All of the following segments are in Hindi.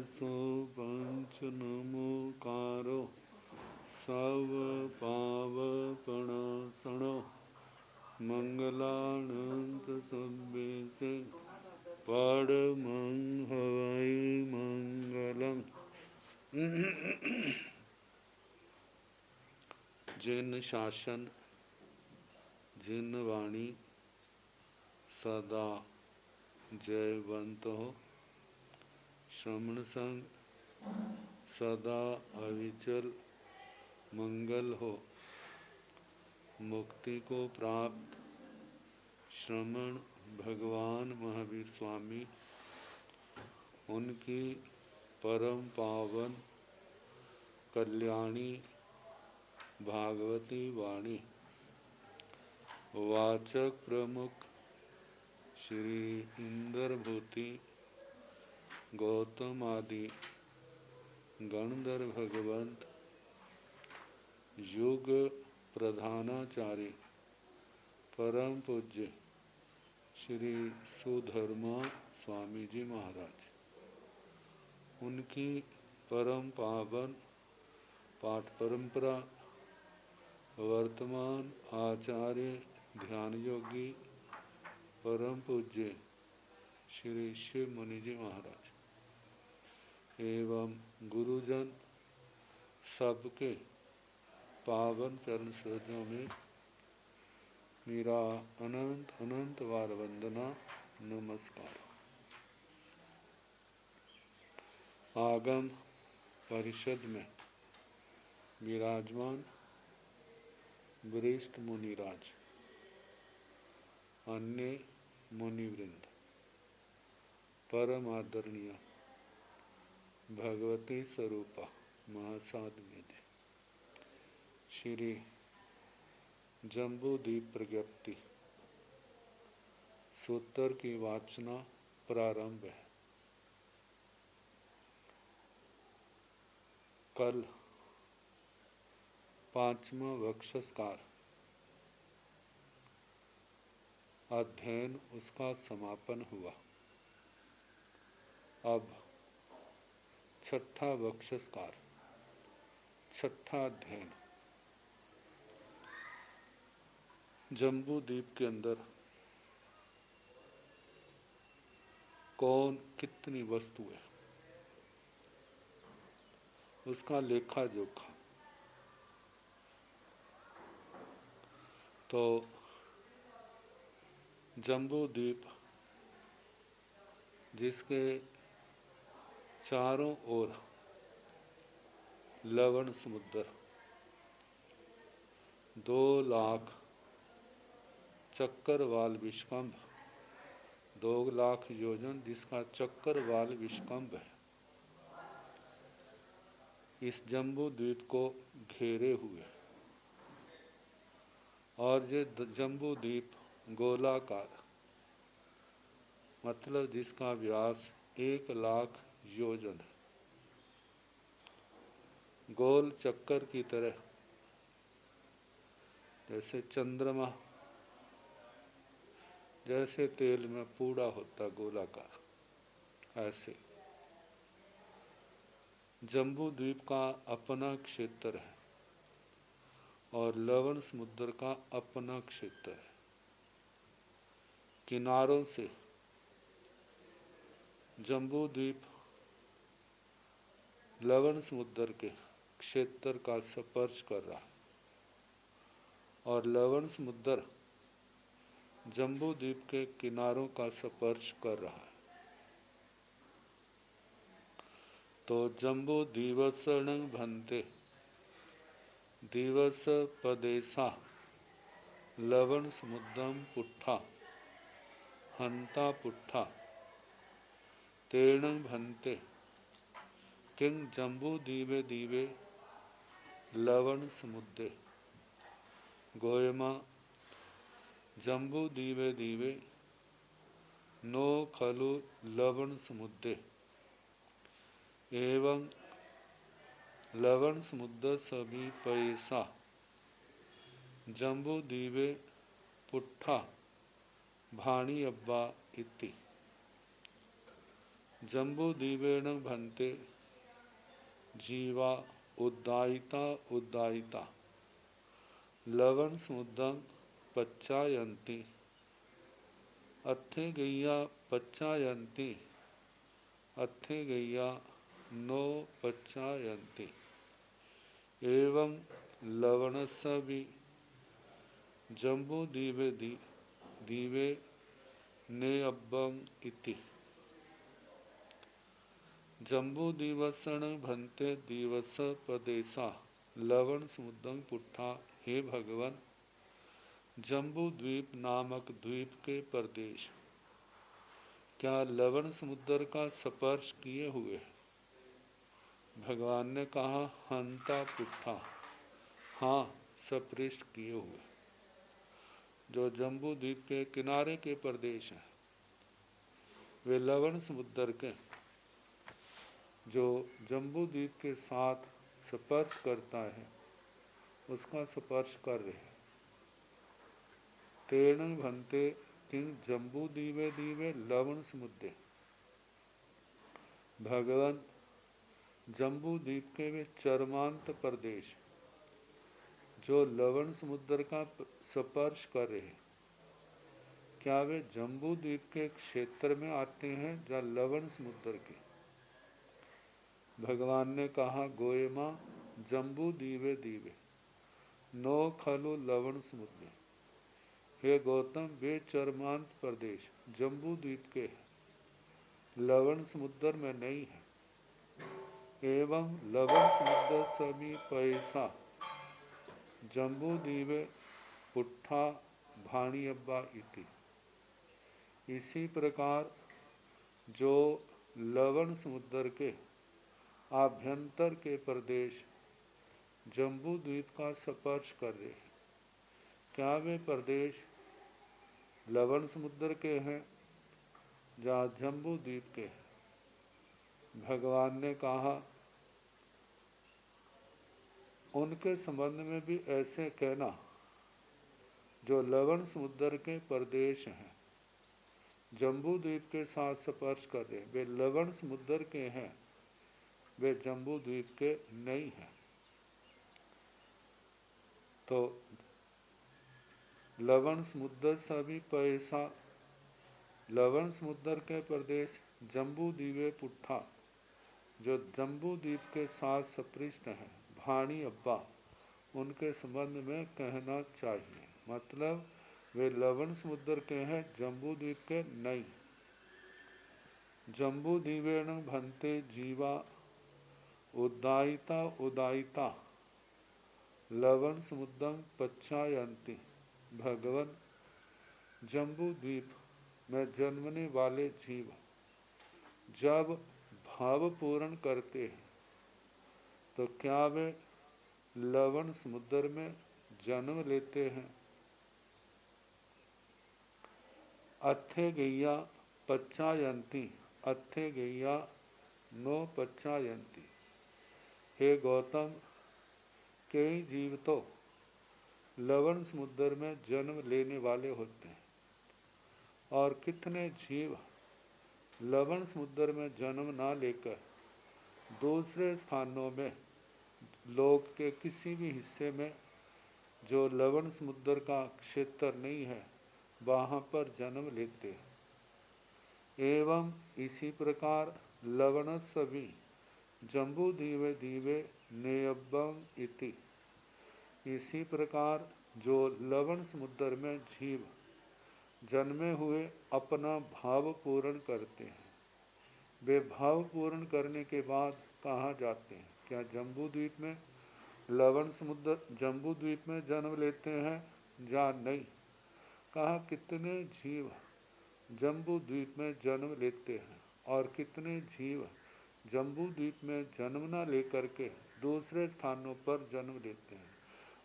ऐसो पंच नमोकारो सब पावपणासनो मंगलानंत सब्बे से परमं हवै मंगलम्। जिन शासन जिन वाणी सदा जयवंत हो, श्रमण संग सदा अविचल मंगल हो। मुक्ति को प्राप्त श्रमण भगवान महावीर स्वामी, उनकी परम पावन कल्याणी भागवती वाणी वाचक प्रमुख श्री इंद्रभूति गौतम आदि गणधर भगवंत युग प्रधानाचार्य परम पूज्य श्री सुधर्मा स्वामी जी महाराज, उनकी परम पावन पाठ परंपरा वर्तमान आचार्य ध्यान योगी परम पूज्य श्री शिव मुनि जी महाराज एवं गुरुजन सबके पावन चरण सरोजों में मेरा अनंत अनंत बार वंदना नमस्कार। आगम परिषद में विराजमान वरिष्ठ मुनिराज, अन्य मुनिवृंद, परम आदरणीय भगवती स्वरूपा महासाध्वी जी, श्री जम्बूद्वीप प्रज्ञप्ति सूत्र की वाचना प्रारंभ है। कल पांचवा वक्षस्कार अध्ययन उसका समापन हुआ। अब छठा वक्षस्कार, छठा अध्ययन। जम्बूद्वीप के अंदर कौन कितनी वस्तु है, उसका लेखा जोखा। तो जम्बूद्वीप जिसके चारों ओर लवण समुद्र, 2 लाख चक्करवाल विश्वकंभ, 2 लाख योजन जिसका चक्करवाल विश्वकंभ है, इस जम्बूद्वीप को घेरे हुए। और ये जम्बूद्वीप गोलाकार, मतलब जिसका व्यास 1 लाख योजन है, गोल चक्कर की तरह, जैसे चंद्रमा जैसे तेल में पूड़ा होता गोलाकार, ऐसे जम्बूद्वीप का अपना क्षेत्र है और लवण समुद्र का अपना क्षेत्र है। किनारों से जम्बूद्वीप लवण समुद्र के क्षेत्र का स्पर्श कर रहा है और लवण समुद्र जम्बूद्वीप के किनारों का स्पर्श कर रहा है। तो जम्बूद्वीपसरण भन्ते दिवस पदेशा लवण समुद्रम पुट्ठा हंता पुट्ठा तेर्ण भन्ते किंग जम्बूद्वीपे दीवे लवण समुद्रे गोयमा जम्बूद्वीपे दीवे नो खलु लवण समुद्रे एवं लवण समुद्र सभी पैसा जम्बूद्वीपे पुट्ठा भाणी अब्बा इति। जम्बूद्वीपेन भन्ते जीवा उद्दायिता उद्दायिता लवण समुद्रं पच्चायन्ति अत्थे गैया पच्चायन्ति अत्थे गैया नो पच्चायन्ति एवं लवणस्य भी जम्बूद्वीपे दीवे नेयब्बं इति जम्बूद्वीपस्य भन्ते दिवस प्रदेशा लवण समुद्रं पुट्ठा। हे भगवान, जम्बू द्वीप नामक द्वीप के प्रदेश क्या लवण समुद्र का स्पर्श किए हुए? भगवान ने कहा, हंता पुट्ठा, हाँ, स्पृष्ट किए हुए। जो जम्बू द्वीप के किनारे के प्रदेश हैं वे लवण समुद्र के जो जम्बू द्वीप के साथ स्पर्श करता है उसका स्पर्श कर रहे हैं। तेन भन्ते किं जम्बू दीवे दीवे लवण समुद्रे। भगवान, जम्बू द्वीप के वे चरमांत प्रदेश जो लवण समुद्र का स्पर्श कर रहे हैं क्या वे जम्बू द्वीप के क्षेत्र में आते हैं या लवण समुद्र के? भगवान ने कहा, गोयमा जम्बू दीवे दीवे नो खलु लवण समुद्र। हे गौतम, वे चरमांत प्रदेश जम्बू द्वीप के लवण समुद्र में नहीं है। एवं लवण समुद्र समीपैसा जम्बू दीवे पुट्ठा भाणियब्बा इति। इसी प्रकार जो लवण समुद्र के आभ्यंतर के प्रदेश जम्बू द्वीप का स्पर्श कर रहे हैं क्या वे प्रदेश लवण समुद्र के हैं या जम्बू द्वीप के हैं? भगवान ने कहा, उनके संबंध में भी ऐसे कहना जो लवण समुद्र के प्रदेश हैं, जम्बू द्वीप के साथ स्पर्श कर रहे, वे लवण समुद्र के हैं, वे जम्बू द्वीप के नहीं हैं। तो लवण समुद्र सभी पैसा लवण समुद्र के प्रदेश जम्बू दीवे पुट्ठा जो जम्बू द्वीप के साथ सपृष्ट हैं, भाणी अब्बा, उनके संबंध में कहना चाहिए। मतलब वे लवण समुद्र के हैं, जम्बू द्वीप के नहीं। जम्बू दीवेण भन्ते जीवा उदायिता उदायिता लवण समुद्रं पच्चायन्ति। भगवान, जम्बू द्वीप में जन्मने वाले जीव जब भाव पूर्ण करते हैं तो क्या वे लवण समुद्र में जन्म लेते हैं? अत्थे गैया पच्चायन्ति अत्थे गैया नो पच्चायन्ति। हे गौतम, कई जीव तो लवण समुद्र में जन्म लेने वाले होते हैं और कितने जीव लवण समुद्र में जन्म ना लेकर दूसरे स्थानों में लोक के किसी भी हिस्से में जो लवण समुद्र का क्षेत्र नहीं है वहाँ पर जन्म लेते हैं। एवं इसी प्रकार लवण सभी जम्बू दीवे दीवे नेयब्बं इति। इसी प्रकार जो लवण समुद्र में जीव जन्मे हुए अपना भाव पूर्ण करते हैं वे भाव पूर्ण करने के बाद कहाँ जाते हैं? क्या जम्बू द्वीप में लवण समुद्र जम्बू द्वीप में जन्म लेते हैं या नहीं? कहा, कितने जीव जम्बू द्वीप में जन्म लेते हैं और कितने जीव जम्बू द्वीप में जन्म न लेकर के दूसरे स्थानों पर जन्म लेते हैं।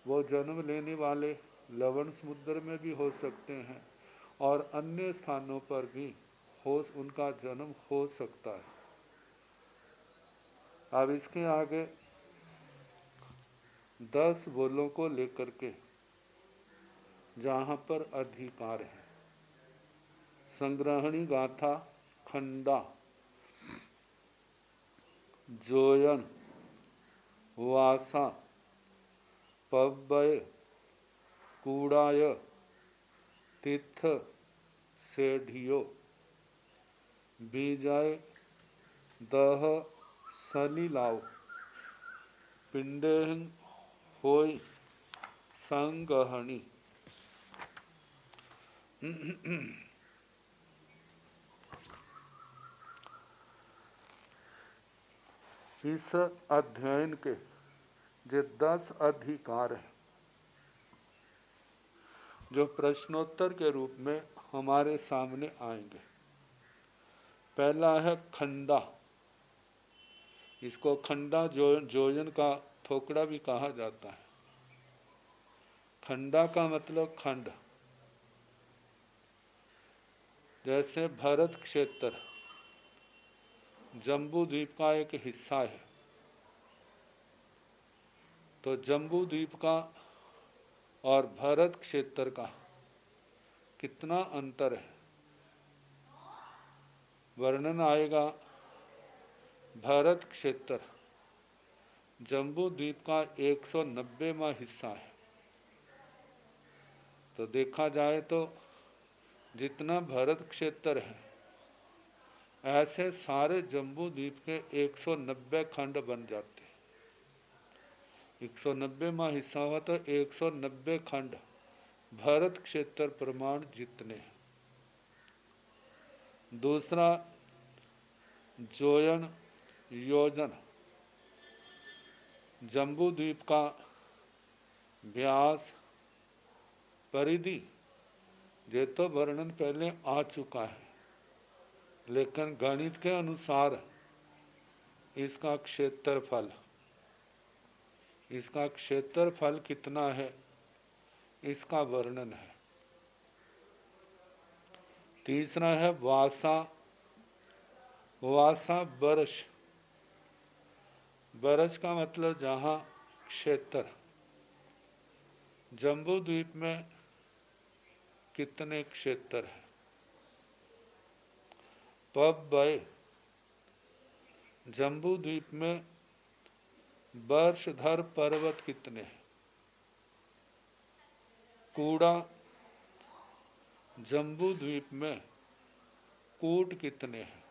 वो जन्म लेने वाले लवण समुद्र में भी हो सकते हैं और अन्य स्थानों पर भी उनका जन्म हो सकता है। अब इसके आगे 10 बोलों को लेकर के जहाँ पर अधिकार है। संग्रहणी गाथा खंडा जोयन वासा पव्वय कूड़ाय तीर्थ सेढ़ियो बीजाय दह सलिलाओ पिंडेहिं होय संगहनी। इस अध्ययन के जो 10 अधिकार हैं जो प्रश्नोत्तर के रूप में हमारे सामने आएंगे। पहला है खंडा। इसको खंडा जोयन का थोकड़ा भी कहा जाता है। खंडा का मतलब खंड। जैसे भरत क्षेत्र जम्बू द्वीप का एक हिस्सा है, तो जम्बू द्वीप का और भरत क्षेत्र का कितना अंतर है। वर्णन आएगा भरत क्षेत्र जम्बू द्वीप का 190वां हिस्सा है। तो देखा जाए तो जितना भरत क्षेत्र है ऐसे सारे जम्बू द्वीप के 190 खंड बन जाते हैं। 190वां हिस्सा हुआ तो 190 खंड भरत क्षेत्र प्रमाण जितने हैं। दूसरा जोयन योजन। जम्बू द्वीप का व्यास परिधि ये तो वर्णन पहले आ चुका है, लेकिन गणित के अनुसार इसका क्षेत्रफल कितना है इसका वर्णन है। तीसरा है वासा वर्ष। वर्ष का मतलब जहाँ क्षेत्र। जम्बू द्वीप में कितने क्षेत्र है। पव्वय जम्बू द्वीप में वर्षधर पर्वत कितने हैं। कूड़ा जम्बू द्वीप में कूट कितने हैं।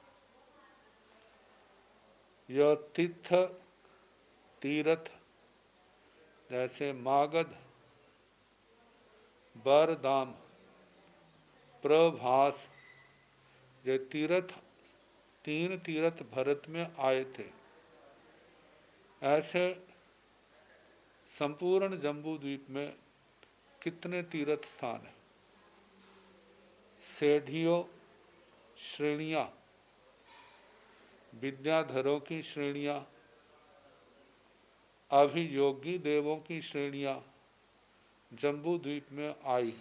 यह तीर्थ जैसे मागध बरदाम प्रभास ये तीन तीर्थ भरत में आए थे। ऐसे संपूर्ण जम्बू द्वीप में कितने तीर्थ स्थान हैं। सेढ़ियों श्रेणियाँ विद्याधरों की श्रेणियाँ, अभियोगी देवों की श्रेणियाँ जम्बू द्वीप में आई,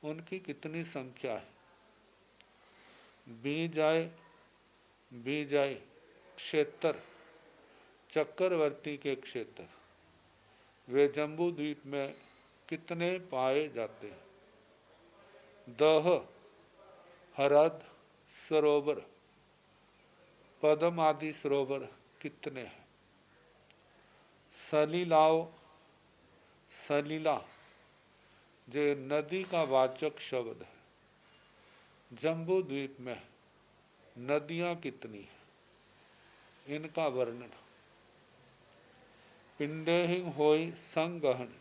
उनकी कितनी संख्या है। बीजाय क्षेत्र चक्रवर्ती के क्षेत्र वे जम्बू द्वीप में कितने पाए जाते हैं। दह हरद सरोवर पद्म आदि सरोवर कितने हैं। सलीला जो नदी का वाचक शब्द है। जम्बू द्वीप में नदियां कितनी हैं इनका वर्णन। पिंडेहिं होई संगहनी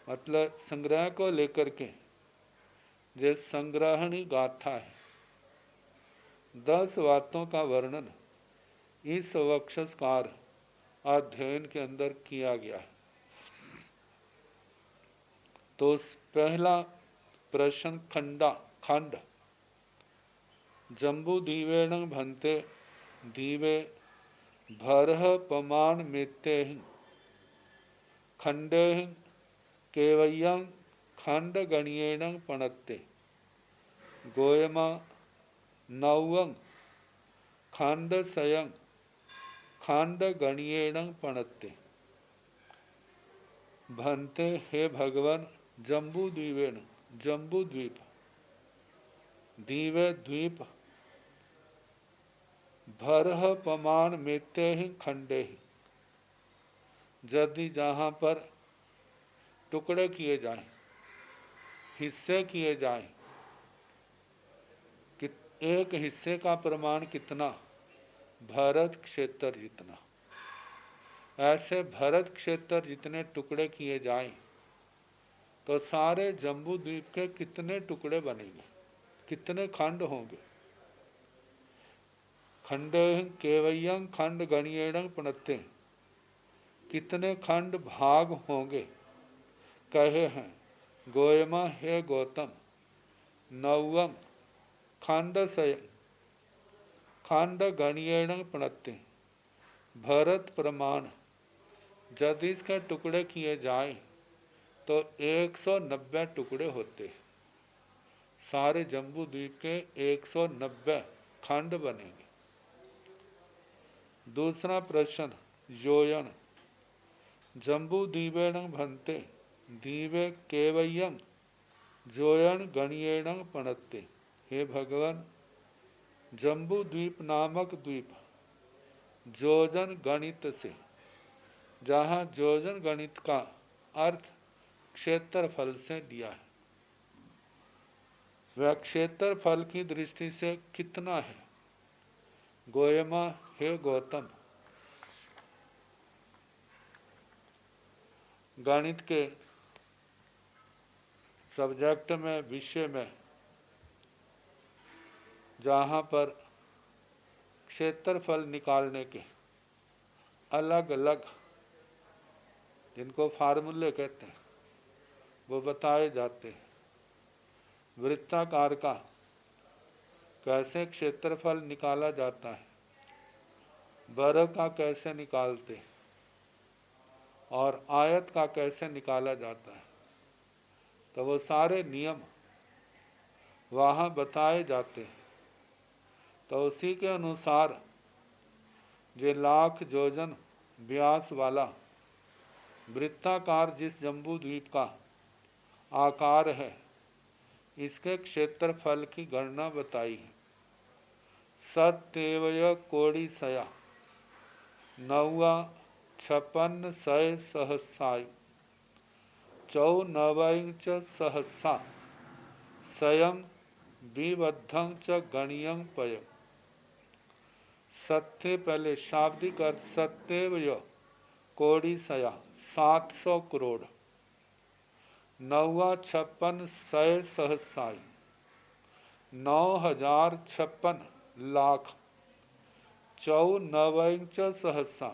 मतलब संग्रह को लेकर के जो संग्रहणी गाथा है। 10 बातों का वर्णन इस वक्षस्कार अध्ययन के अंदर किया गया है। तो पहला प्रश्न खंड जम्बू दीवेण भन्ते दीवे भरह पमान मित्तेहिं खंडेहिं केवयं खंड गणियेण पणत्ते गोयमा नौवं खंड सयं खंड गणियेण पणत्ते। भन्ते हे भगवान जम्बू द्वीप दीवे द्वीप भरह पमान मेते ही खंडे ही, यदि जहाँ पर टुकड़े किए जाएं, हिस्से किए जाएं, कि एक हिस्से का प्रमाण कितना, भरत क्षेत्र जितना। ऐसे भरत क्षेत्र जितने टुकड़े किए जाएं तो सारे जम्बू द्वीप के कितने टुकड़े बनेंगे, कितने खंड होंगे। खंडे केवयं खंड गणियेण प्रणते, कितने खंड भाग होंगे कहे हैं। गोयमा हे गौतम नवं खंड सय खंड गणियेण प्रणते, भरत प्रमाण यदि इसके टुकड़े किए जाएं तो 190 टुकड़े होते हैं। सारे जम्बू द्वीप के 190 खंड बनेंगे। दूसरा प्रश्न, योयन जम्बू द्वीपेण भन्ते, द्वीपे केवयं जोयन गणियेण प्रणते। हे भगवान, जम्बू द्वीप नामक द्वीप जोजन गणित से, जहाँ जोजन गणित का अर्थ क्षेत्रफल से दिया है, वह क्षेत्रफल की दृष्टि से कितना है। गोयमा हे गौतम, गणित के सब्जेक्ट में, विषय में, जहाँ पर क्षेत्रफल निकालने के अलग अलग, जिनको फार्मूले कहते हैं, वो बताए जाते हैं। वृत्ताकार का कैसे क्षेत्रफल निकाला जाता है, वर्ग का कैसे निकालते हैं, और आयत का कैसे निकाला जाता है, तो वो सारे नियम वहाँ बताए जाते हैं। तो उसी के अनुसार जो लाख योजन व्यास वाला वृत्ताकार जिस जम्बू द्वीप का आकार है, इसके क्षेत्रफल की गणना बताई है। सत्यवय कोड़ी सया नौवा 56 सय सहस्राय 94 च सहस्रा स्वयं विबद्धं च गणियं पय। सत्य पहले शाब्दिक अर्थ, सत्यवय कोड़ी सया 700 करोड़, नौवा 56 सय सहस्राई 9056 लाख, 94 सहस्रा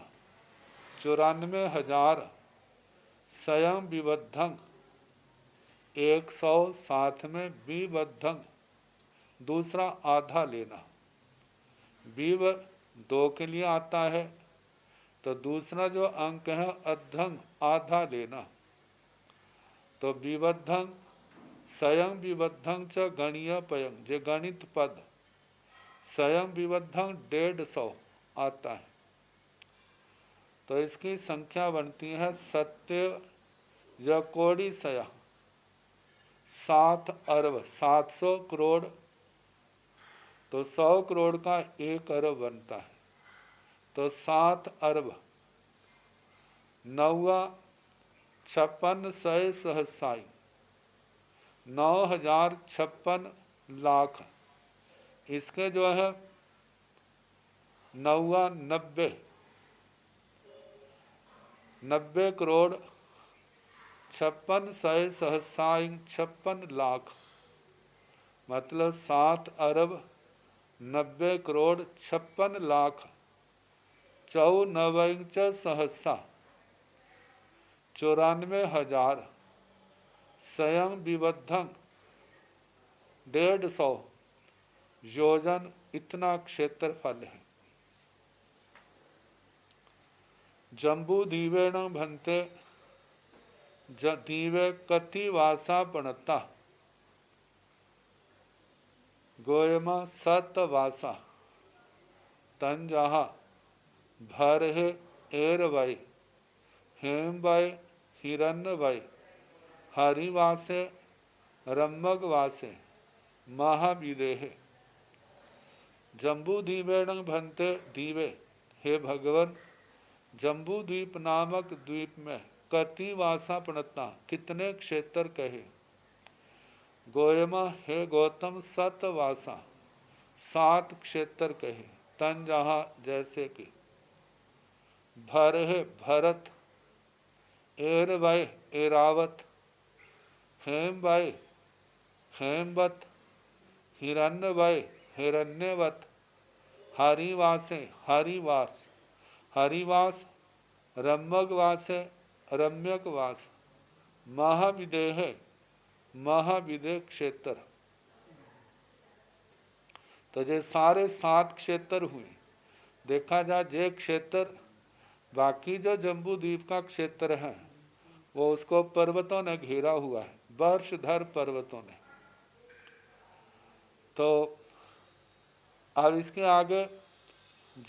94,000 स्वयं विबद्धं 107 में विबद्धं दूसरा आधा लेना। विव 2 के लिए आता है तो दूसरा जो अंक है अद्धं आधा लेना। तो विबद्धं स्वयं विबद्धं च गणीय पयं, जो गणित पद स्वयं विबद्धं 150 आता है। तो इसकी संख्या बनती है सत्य या कोड़ी सया 7 अरब 700 करोड़। तो 100 करोड़ का 1 अरब बनता है, तो 7 अरब, नौवा 56 सय सहस्राई 9056 लाख, इसके जो है नौवा 90 करोड़ 56 सय सहस्राई 56 लाख, मतलब 7 अरब 90 करोड़ 56 लाख 94 सहस्रा 94,000 स्वयं विबद्धं 150 योजन, इतना क्षेत्रफल है। जम्बू दीवेण भन्ते, दीवे कति वासा पणता, गोयमा 7 वासा तन जहा भरहे एर वय हेम वय हिरण्य वय हरिवासे रम्मग वासे महाविदेह। जम्बू द्वीपेण भन्ते दीवे, हे भगवान जम्बू द्वीप नामक द्वीप में कति वासा पणता, कितने क्षेत्र कहे। गोयमा, हे गौतम सतवासा, 7 क्षेत्र कहे। तन जहा, जैसे कि भरह भरत, एर वय एरावत, हेम वय हेमवत, हिरण्य वय हिरण्यवत, हरिवासे हरिवास हरिवास, रम्यकवास रम्यकवास, महाविदेह महाविदेह क्षेत्र। तो ये सारे 7 क्षेत्र हुए। देखा जाए ये क्षेत्र, बाकी जो जम्बू द्वीप का क्षेत्र है वो उसको पर्वतों ने घेरा हुआ है, वर्षधर पर्वतों ने। तो अब इसके आगे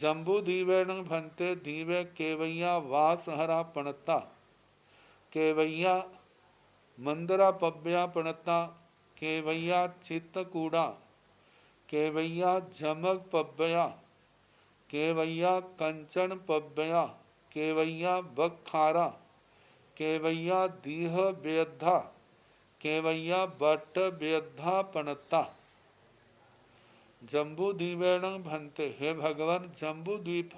जम्बू दीवेण भन्ते दीवे केवैया वास हरा पणता, केवैया मंदरा पब्या पणता, केवैया चित्तकूड़ा, केवैया जमग पब्बया, केवैया कंचन पब्बया, केवैया बखारा, केवैया दीह बेद्धा, केवैया बट बेद्धा पणता। जम्बू द्वीपेण भन्ते, हे भगवान जम्बू द्वीप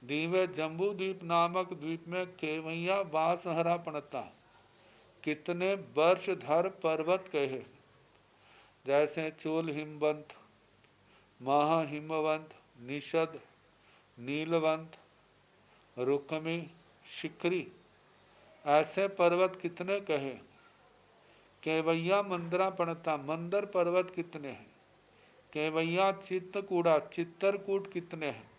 दीवे जम्बू द्वीप नामक द्वीप में केवैया वासहरा पणता, कितने वर्षधर पर्वत कहे। जैसे चूल हिमवंत, महाहिमवंत, निषद, नीलवंत, रुक्मी, शिखरी, ऐसे पर्वत कितने कहे। केवैया मंदरा पणता, मंदर पर्वत कितने हैं। केवैया चित्तकूड़ा, चित्तरकूट कितने हैं।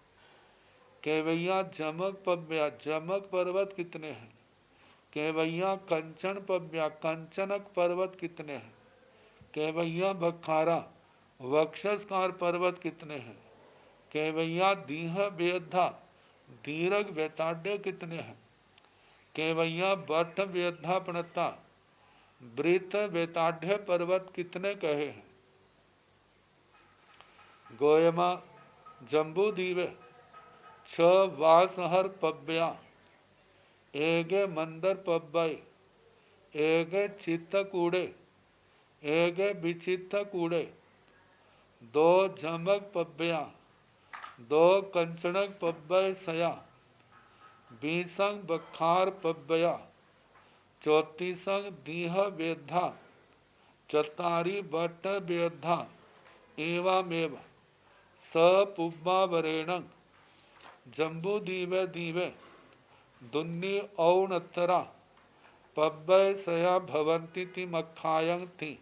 केवैया जमक पब्या, जमक पर्वत कितने हैं। केवैया कंचन पब्या, कंचनक पर्वत कितने हैं। केवैया बखारा, वक्षस्कार पर्वत कितने हैं। केवैया दीह बेद्धा, दीर्घ बेताड्य कितने हैं। केवैया बठ बेद्धा पणता, वृत बेताढ़ पर्वत कितने कहे हैं। गोयमा जम्बू दीवे 6 वासहर पब्या, एगे मंदर पब्बई, एगे चित्त कूड़े, एगे विचित्त कूड़े, 2 झमक पब्या, 2 कंचनक पब्बय सया, 20 बखार पब्बया, 34 दीह बेद्धा, 44 बट बेद्धा, एवमेव सपुब्बा वरेणं जम्बू दीवे दीवे दुन्नी औणतरा पब्बय सया भवंती ति मखायं थी।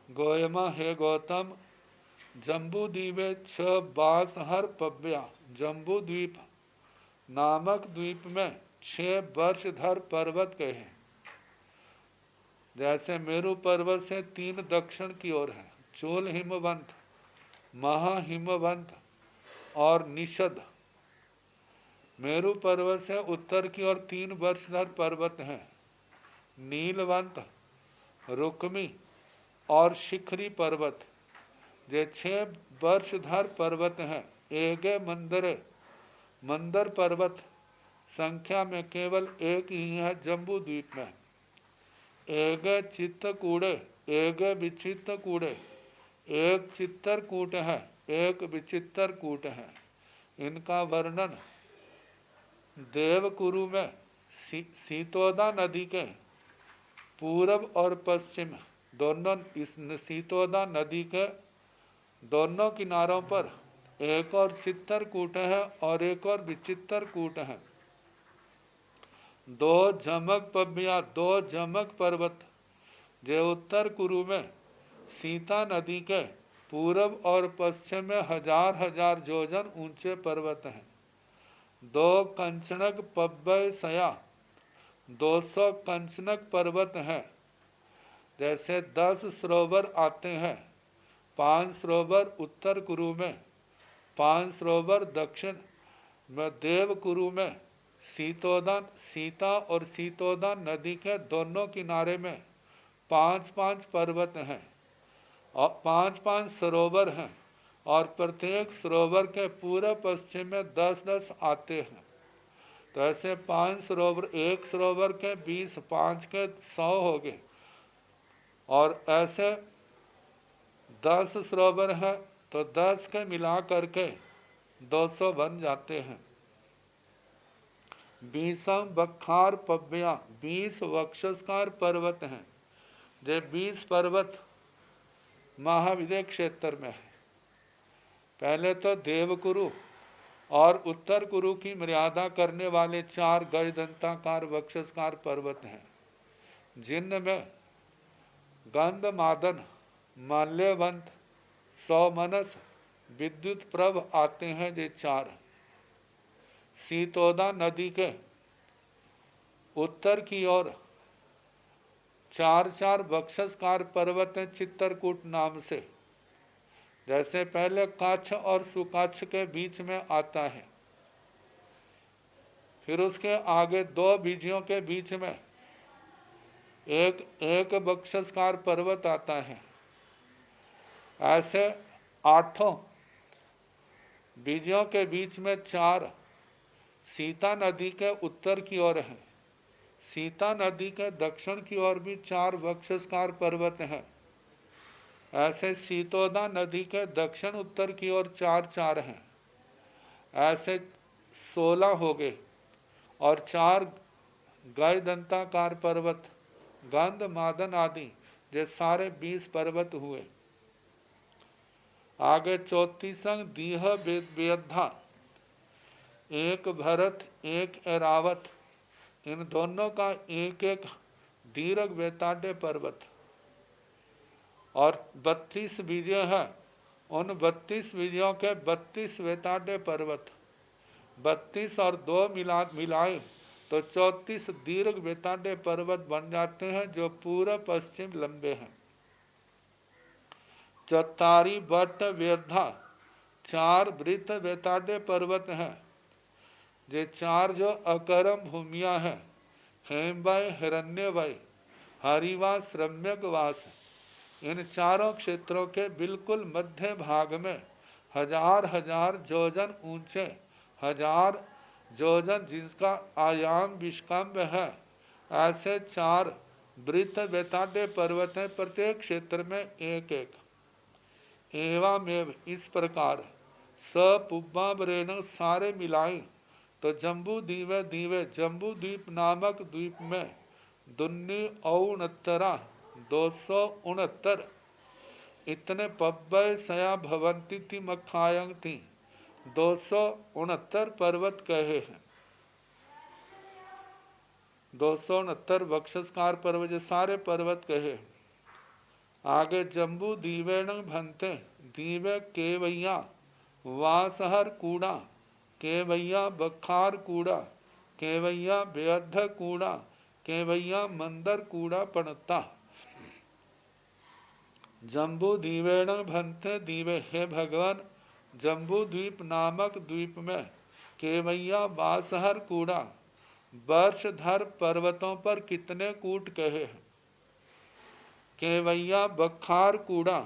गोयमा, हे गौतम जम्बू द्वीपे 6 बासहर पब्या, जम्बू द्वीप नामक द्वीप में 6 वर्षधर पर्वत कहे। जैसे मेरू पर्वत से 3 दक्षिण की ओर है, चोल हिमवंत, महाहिमवंत और निषद। मेरू पर्वत से उत्तर की ओर 3 वर्षधर पर्वत हैं, नीलवंत, रुक्मी और शिखरी पर्वत। ये 6 वर्षधर पर्वत हैं। एगे मंदरे, मंदर पर्वत संख्या में केवल एक ही है जम्बू द्वीप में। एगे चित्त कूड़े, एगे विचित्र कूड़े, एक चित्तरकूट है, एक विचित्र कूट है। इनका वर्णन देवकुरु में सीतोदा नदी के पूर्व और पश्चिम दोनों, इस सीतोदा नदी के दोनों किनारों पर एक और चित्तरकूट है और एक और विचित्र कूट है। 2 झमक पब्या, 2 झमक पर्वत जो उत्तर कुरु में सीता नदी के पूर्व और पश्चिम में 1000 योजन ऊंचे पर्वत हैं। 2 कंचनक पब्बय सया, 200 कंचनक पर्वत हैं। जैसे 10 सरोवर आते हैं, 5 सरोवर उत्तर कुरु में, 5 सरोवर दक्षिण में, देवकुरु में सीतोदा, सीता और सीतोदा नदी के दोनों किनारे में 5-5 पर्वत हैं। और 5-5 सरोवर हैं और प्रत्येक सरोवर के पूर्व पश्चिम में 10-10 आते हैं। तो ऐसे 5 सरोवर, एक सरोवर के 20, 5 के 100 हो गए, और ऐसे 10 सरोवर हैं तो 10 के मिला करके 200 बन जाते हैं। 20 बखार पब्या, 20 वक्षस्कार पर्वत हैं। ये 20 पर्वत महाविद्य क्षेत्र में है। पहले तो देवकुरु और उत्तर कुरु की मर्यादा करने वाले 4 गजदंताकार वक्षस्कार पर्वत हैं, जिनमें गंधमादन, माल्यवंत, सौमनस, विद्युत प्रभ आते हैं। ये 4 सीतोदा नदी के उत्तर की ओर 4 वक्षस्कार पर्वत हैं चित्रकूट नाम से। जैसे पहले कच्छ और सुकच्छ के बीच में आता है, फिर उसके आगे 2 बीजियों के बीच में एक वक्षस्कार पर्वत आता है। ऐसे 8 बीजियों के बीच में 4 सीता नदी के उत्तर की ओर है। सीता नदी के दक्षिण की ओर भी 4 वक्षस्कार पर्वत हैं। ऐसे सीतोदा नदी के दक्षिण उत्तर की ओर 4 हैं। ऐसे 16 हो गए, और 4 गजदंताकार पर्वत, गंध, मादन आदि, ये सारे 20 पर्वत हुए। आगे 34 दीह बेद्धा, एक भरत एक एरावत, इन दोनों का एक एक दीर्घ वेताड्य पर्वत, और 32 विजय है। उन 32 विजयों के 32 वेताड्य पर्वत, 32 और 2 मिलाए तो 34 दीर्घ वेताड्य पर्वत बन जाते हैं, जो पूर्व पश्चिम लंबे हैं। चौतारी बट वेद्धा, 4 वृत्त वेताड्य पर्वत हैं। ये 4 जो अकरम भूमियां हैं, हेमवय, हिरण्यवय, हरिवास, रम्यकवास, इन 4 क्षेत्रों के बिल्कुल मध्य भाग में 1000 जोजन ऊंचे, 1000 जोजन जिसका आयाम विष्कम्भ है, ऐसे 4 वृत्त वेताड्य पर्वत हैं, प्रत्येक क्षेत्र में एक एक। एवमेव, इस प्रकार सपुब्बावरेण, सारे मिलाएं तो जम्बू दीवे, जम्बू द्वीप नामक द्वीप में दुन्नी औनत्तरा, 269 इतने पब्बय सया भवंती थी मखायंग थी, 269 पर्वत कहे हैं। 269 वक्षस्कार पर्वत, ये सारे पर्वत कहे। आगे जम्बू दीवेण भंते, दीवे केवैया वासहर कूड़ा, केवैया बखार कूड़ा, केवैया बेअद्ध कूड़ा, केवैया मंदर कूड़ा पणता। जम्बू दीवेण भंते दीवे, हे भगवान, जम्बू द्वीप नामक द्वीप में केवैया वासहर कूड़ा, वर्षधर पर्वतों पर कितने कूट कहे हैं। केवैया बखार कूड़ा,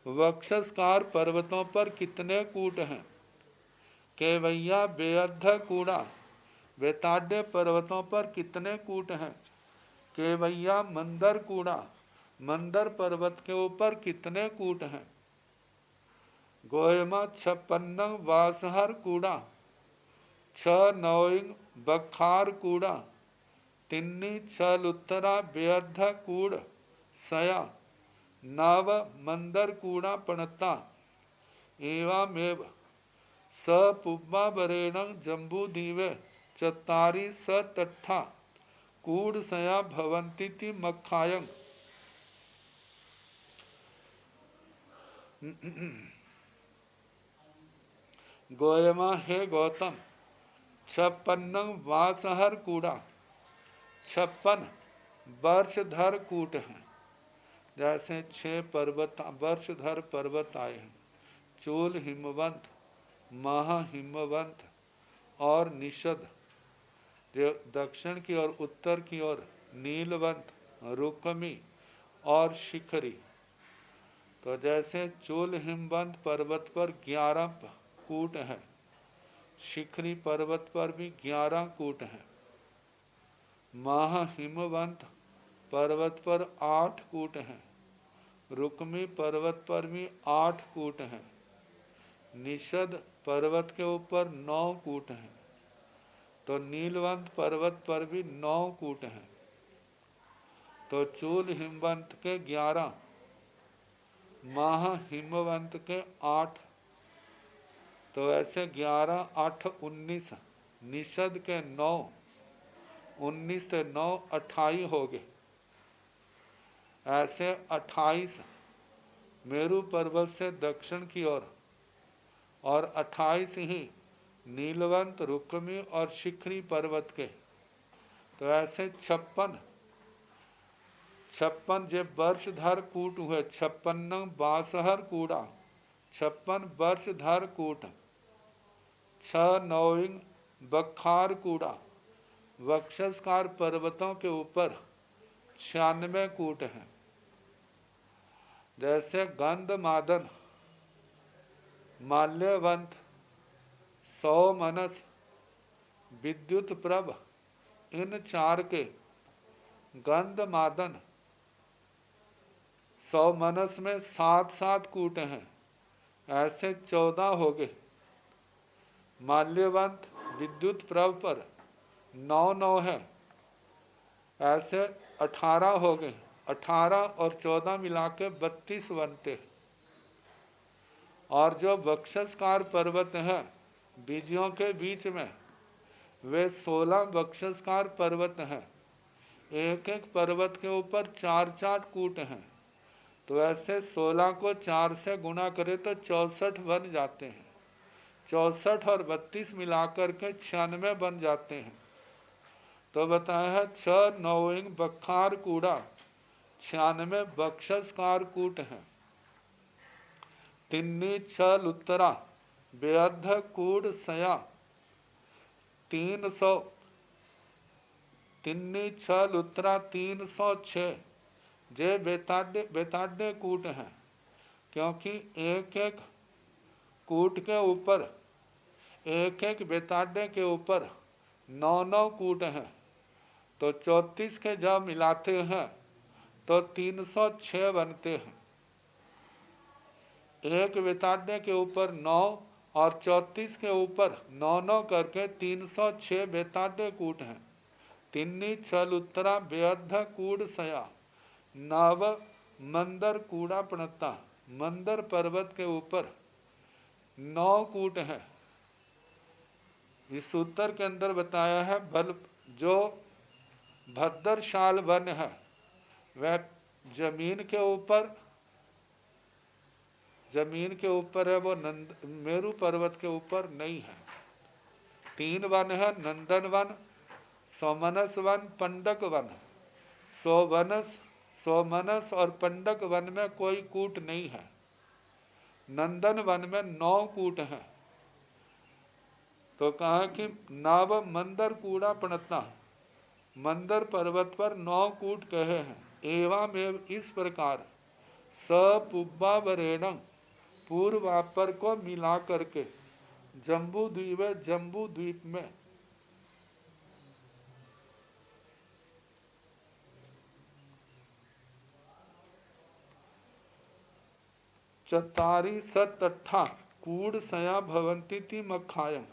वक्षस्कार पर्वतों पर कितने कूट हैं। केवैया बेअद्ध कूड़ा, वेताड्य पर्वतों पर कितने कूट हैं। केवैया मंदर कूड़ा, मंदर पर्वत के ऊपर कितने कूट हैं। गोयमा 56 वासहर कूड़ा, 6 बखार कूड़ा, तिन्नी 6 उत्तरा बेअद्ध कूड़ सया, 9 मंदर कूड़ा पणता। एवमेव सपुब्बावरेण जम्बू दीवे, 44 सतट्ठा कूड़ सया भवंती थी मखायंग। गोयमा, हे गौतम, 56 वासहर कूड़ा, 56 वर्षधर कूट हैं। जैसे 6 पर्वत वर्षधर पर्वत आए हैं, चूल हिमवंत, महा हिमवंत और निषद, जो दक्षिण की ओर उत्तर की ओर नीलवंत, रुकमी और शिखरी। तो जैसे चोल हिमवंत पर्वत पर 11 कूट है, शिखरी पर्वत पर भी 11 कूट हैं। महा हिमवंत पर्वत पर 8 कूट हैं। रुक्मी पर्वत पर भी 8 कूट हैं। निषद पर्वत के ऊपर 9 कूट हैं। तो नीलवंत पर्वत पर भी 9 कूट हैं। तो चूल हिमवंत के 11, महा हिमवंत के 8, तो ऐसे 11 8 19, निषद के 9, 19 से 9 28 हो गए। ऐसे 28 मेरू पर्वत से दक्षिण की ओर और 28 ही नीलवंत, रुक्मी और शिखरी पर्वत के। तो ऐसे 56 जे वर्षधर कूट हुए। 56 बासहर कूड़ा, 56 वर्षधर कूट। 6 नौइंग बखार कूड़ा। वक्षस्कार पर्वतों के ऊपर 96 कूट हैं। जैसे गंध मादन, माल्यवंत, सौमनस, विद्युत प्रभ, इन 4 के गंध मादन सौमनस में 7 कूट हैं। ऐसे 14 हो गए। माल्यवंत विद्युत प्रभ पर 9 है। ऐसे 18 हो गए। 18 और 14 मिला के 32 बनते। और जो वक्षस्कार पर्वत है बीजियों के बीच में, वे 16 वक्षस्कार पर्वत हैं। एक एक पर्वत के ऊपर 4 कूट हैं। तो ऐसे 16 को 4 से गुणा करें तो 64 बन जाते हैं। 64 और 32 मिलाकर के 96 बन जाते हैं। तो बताया है 6 नौइंग बखार कूड़ा, 96 वक्षस्कार कूट हैं। तिन्नी 6 लुत्तरा बेअद्ध कूड़ सया 300। तिन्नी 6 लुत्तरा 306 जे बेताड्य कूट हैं। क्योंकि एक एक कूट के ऊपर, एक एक बेताड्य के ऊपर 9 कूट हैं। तो 34 के जब मिलाते हैं तो 306 बनते हैं। एक बेताड्य के ऊपर 9 और 34 के ऊपर 9 करके 306 बेताड्य कूट हैं। तिन्नी 6 लुत्तरा बेअद्ध कूड़ सया नव मंदर कूड़ा पणता। मंदर पर्वत के ऊपर 9 कूट हैं। इस सूत्र के अंदर बताया है बल जो भद्रशाल वन है वह जमीन के ऊपर है, वो मेरू पर्वत के ऊपर नहीं है। 3 वन है, नंदन वन, सोमनस वन, पंडक वन। सोमनस और पंडक वन में कोई कूट नहीं है। नंदन वन में 9 कूट है। तो कहा कि नाव मंदर कूड़ा पणता, मंदर पर्वत पर 9 कूट कहे हैं। एवं इस प्रकार सपुब्बा वरेणं पूर्वापर को मिला करके जम्बू द्वीप में चतारी सतठा कूड़ सया भवंती थी मखायम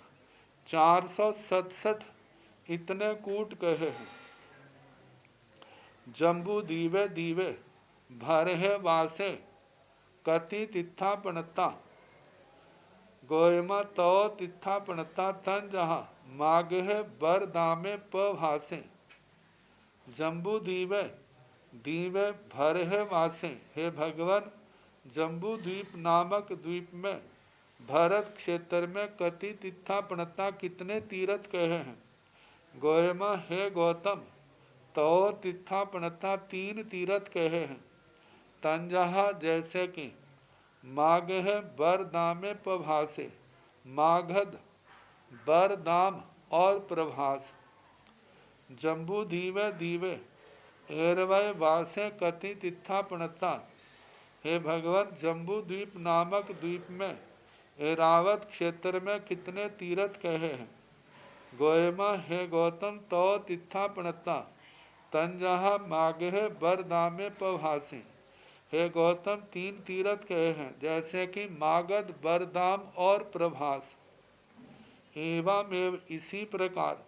467 इतने कूट कहे हैं। जम्बू दीवे भरहे वासे कति तिथा पणता गोयमा तो तिथा पणता तन जहा मागे बर दामे पभासे। जम्बू दीवे भरहे वासे, हे भगवान जम्बू द्वीप नामक द्वीप में भारत क्षेत्र में कति तिथा पणता कितने तीर्थ कहे हैं। गोयमा हे गौतम तो तिथा पणता 3 तीर्थ कहे हैं। तंजहा जैसे कि माघ है बरदामे प्रभासे, माघद बरदाम और प्रभास। जम्बू दीवे एरवय वासे कति तिथा पणता, हे भगवान, जम्बू द्वीप नामक द्वीप में ऐरावत क्षेत्र में कितने तीर्थ कहे हैं? गोयमा, हे गौतम, तो तिथापणता तंजहा मागे बरदामे पभासी। हे गौतम, 3 तीर्थ कहे हैं, जैसे कि मागध, बरदाम और प्रभास। एवमेव, इसी प्रकार,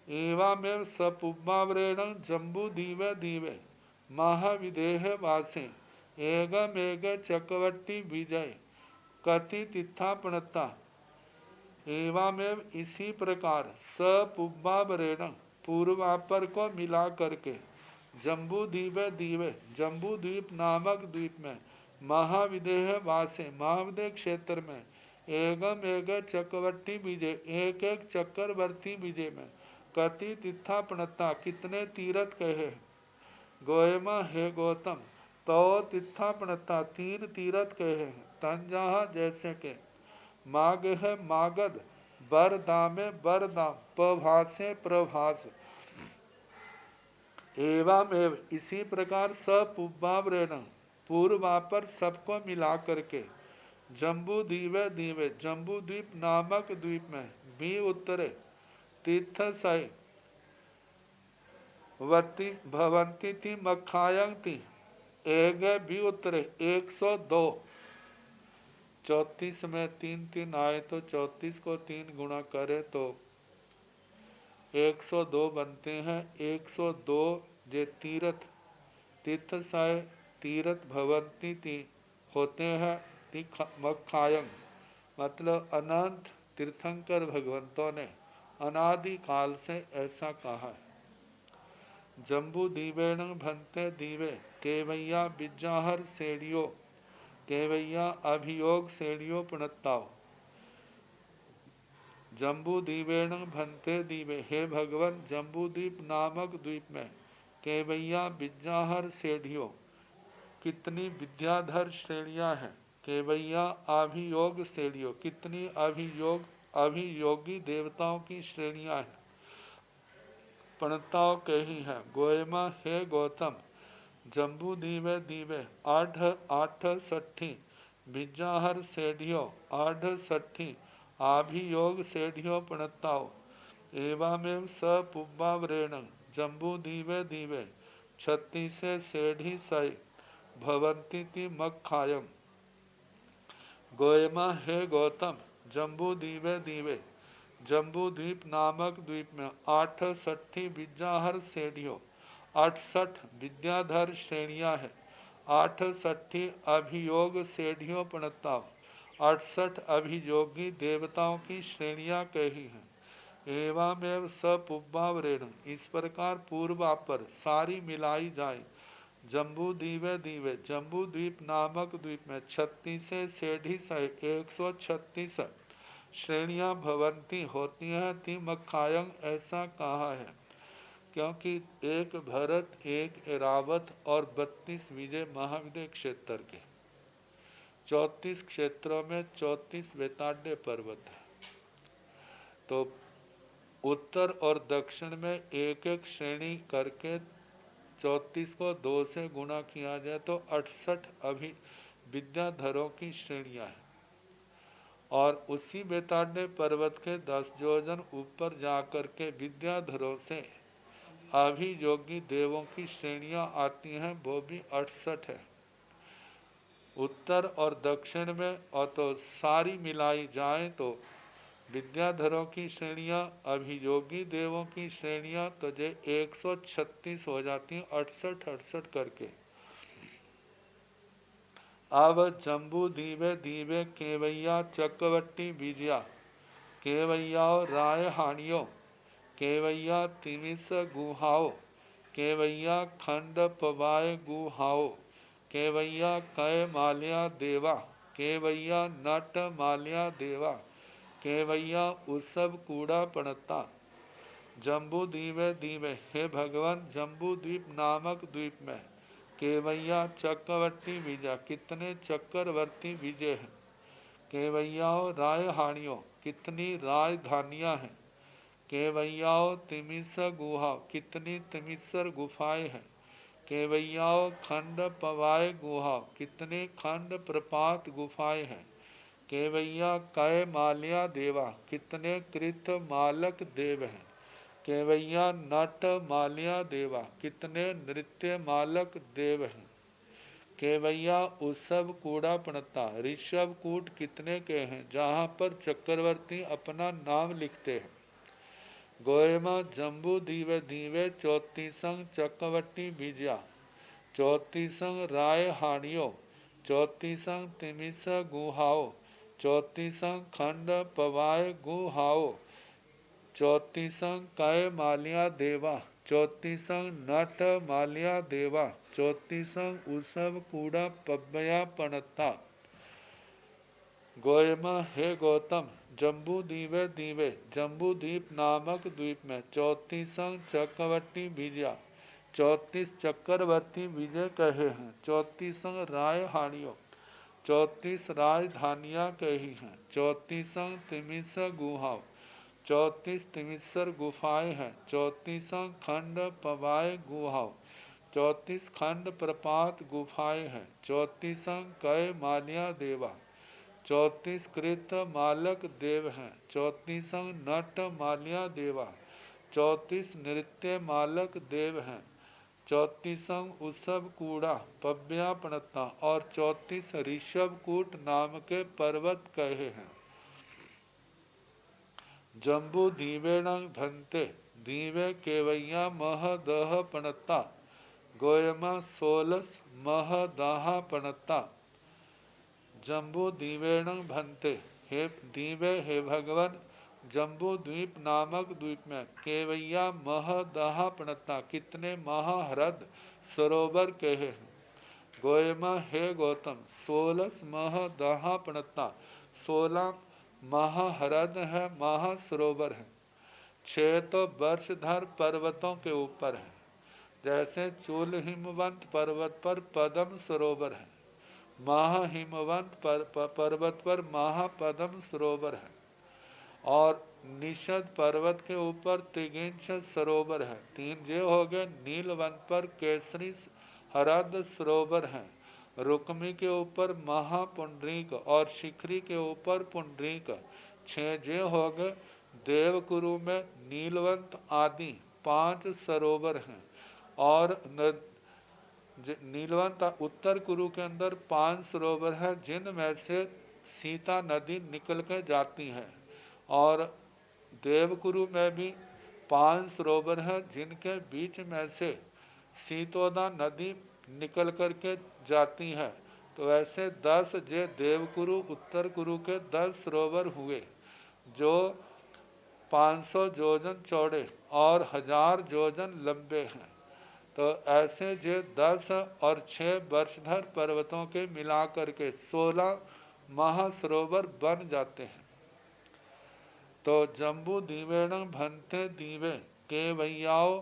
एवमेव सपुब्बावरेण जम्बू दीवे दीवे महाविदेह वासे एगमेग चक्रवर्ती विजय कति तिथापणता। एवमेव, इसी प्रकार, सपुब्बावरेण, पूर्वापर को मिला करके, जम्बू दीवे दीवे, जम्बू द्वीप नामक द्वीप में, महाविदेह वासे, महाविदेह क्षेत्र में, एगम एग चक्रवर्ती विजय, एक एक चक्रवर्ती विजय में, कति तीर्थापणता, कितने तीर्थ कहे। गोयमा, हे गौतम, तो तीर्थापणता, 3 तीर्थ कहे हैं, तंजहा, जैसे के, माग है मागध, बरदामे बरदाम, प्रभासे प्रभास। एवमेव, इसी प्रकार, सपुब्बावरेण, पूर्वापर सबको मिला करके, जम्बू दीवे दीवे, जम्बू द्वीप नामक द्वीप में, भी उत्तरे तीर्थसय वती भवंती थी मखायंती, एगे भी उत्तरे 102। 34 में 3 3 आए तो 34 को 3 गुणा करे तो 102 बनते हैं। 102 जे तीर्थ, तीर्थसाय तीर्थ भवंती ती होते हैं, मखायंग, मतलब अनंत तीर्थंकर भगवंतों ने अनादि काल से ऐसा कहा है। जम्बू दीवेण भंते दीवे केवैया बिजाहर सेड़ियो, केवैया अभियोग सेड़ियो पुणत्ताओ। जम्बू दीवेण भंते दीवे, हे भगवान, जम्बू द्वीप नामक द्वीप में केवैया बिजाहर सेढ़ियों, कितनी विद्याधर श्रेणियां हैं। केवैया अभियोग श्रेणियों, कितनी अभियोगी देवताओं की श्रेणियां हैं, प्रणताओं कही हैं। गोयमा, हे गौतम, जम्बू दीवे दीवे 8 बिजाहर सेढ़ियों, 8 अभियोग सेढ़ियों प्रणताओ। एवमेव सपुब्बावरेण जम्बू दीवे दीवे 36 सेढ़ी सय भवंती ती मखायम। गोयमा, हे गौतम, जम्बू दीवे दीवे, जम्बू द्वीप नामक द्वीप में 68 विद्याहर श्रेणियों, 68 विद्याधर श्रेणियां हैं, 68 अभियोग श्रेणियों प्रणताओ, 68 अभियोगी देवताओं की श्रेणियां कही हैं। एवमेव सपुब्बावरेण, इस प्रकार पूर्वापर सारी मिलाई जाए, जम्बू दीवे दीवे, जम्बू द्वीप नामक द्वीप में 36 सेढ़ी सय 136 श्रेणियां भवंती होती हैं, ती मखायंग, ऐसा कहा है, क्योंकि एक भरत, एक ऐरावत और 32 विजय महाविजय क्षेत्र के 34 क्षेत्रों में 34 वेताड्य पर्वत है। तो उत्तर और दक्षिण में एक एक श्रेणी करके 34 को 2 से गुणा किया जाए तो 68 अभी विद्याधरों की श्रेणियां हैं। और उसी बेताड्य पर्वत के 10 योजन ऊपर जाकर के विद्याधरों से अभियोगी देवों की श्रेणियां आती हैं, वो भी 68 है। उत्तर और दक्षिण में और तो सारी मिलाई जाए तो विद्याधरों की श्रेणियां, अभियोगी देवों की श्रेणियां तो जे 136 हो जाती हैं, 68 करके। अब जम्बू दीवे दीवे केवैया चक्रवर्ती विजया, केवैया राय हानियो, केवैया तिमिस गुहाओ, केवैया खंड पवाय गुहाओ, केवैया कय माल्या देवा, केवैया नट माल्या देवा, केवैया उसब कूड़ा पड़ता। जम्बू दीवे दीवे, हे भगवान, जम्बू द्वीप नामक द्वीप में केवैया चक्रवर्ती विजय, कितने चक्रवर्ती विजय हैं। केवैयाओ राय हानियों, कितनी राजधानियां हैं। केवैयाओ तिमिस गुहा, कितनी तिमिसर गुफाएं हैं। केवैयाओ खंड पवाए गुहा, कितने खंड प्रपात गुफाएं हैं। केवैया कै माल्या देवा, कितने कृत मालक देव हैं। केवैया नट माल्या देवा, कितने नृत्य मालक देव हैं। केवैया उत्सव कूड़ा पणता, ऋषभ कूट कितने के हैं जहाँ पर चक्रवर्ती अपना नाम लिखते हैं। गोयमा जम्बू दीवे दीवे, चौथी संग चक्रवर्ती विजया, चौथी संग राय हानियो, चौथी संग तिमिस गुहाओ, चौथी संग खंड पवाए गुहाओ, चौथी संग कै मालिया देवा, चौथी संग नट मालिया देवा, चौथी संग उसब कूड़ा पब्बया पणता। गोयमा हे गौतम जम्बू दीवे दीवे, जम्बू द्वीप नामक द्वीप में चौथी संग चक्रवर्ती विजया, चौतीस चक्रवर्ती विजय कहे हैं। चौथी संग राय हानियो, चौतीस राजधानियाँ कही हैं। चौथी संग तिमिस गुहा, चौतीस तिमिसर गुफाएं हैं। चौतीस संग खंड पवाए गुहा, चौतीस खंड प्रपात गुफाएं हैं। चौतीस संग कै मालिया देवा, चौतीस कृत मालक देव हैं। चौतीस संग नट मालिया देवा, चौतीस नृत्य मालक देव हैं। चौतीस संग उत्सव कूड़ा पव्या पणता, और चौतीस ऋषभ कूट नाम के पर्वत कहे हैं। जम्बू दीवेण भंते, दीवे केवैया मह दह पणता, गोयमा सोलस मह दाहा पणता। जम्बू दीवेण भंते, हे दीवे हे भगवान जम्बू द्वीप नामक द्वीप में केवैया मह दहा पणता, कितने महाह्रद सरोवर कहे हैं। गोयमा हे गौतम सोलस मह दहा पणता, 16 महाह्रद है, महासरोवर है। 6 तो वर्षधर पर्वतों के ऊपर है, जैसे चूल हिमवंत पर्वत पर पद्म सरोवर है, महाहिमवंत पर्वत पर महापद्म सरोवर है, और निषद पर्वत के ऊपर तिगिंछ सरोवर है। 3 ये हो गए। नीलवंत पर केसरी हरद सरोवर है। रुक्मी के ऊपर महापुंडरीक और शिखरी के ऊपर पुंडरीक। 6 ये हो गए। देवकुरु में नीलवंत आदि 5 सरोवर हैं, और नीलवंत उत्तर कुरु के अंदर 5 सरोवर है, जिनमें से सीता नदी निकल कर जाती है। और देवकुरु में भी 5 सरोवर है, जिनके बीच में से सीतोदा नदी निकल कर के जाती है। तो ऐसे 10 जे देवकुरु उत्तर कुरु के 10 सरोवर हुए, जो 500 योजन चौड़े और 1000 योजन लंबे हैं। तो ऐसे जे 10 और 6 वर्षधर पर्वतों के मिलाकर के 16 महासरोवर बन जाते हैं। तो जम्बू दीवेण भंते दीवे, केवैयाओ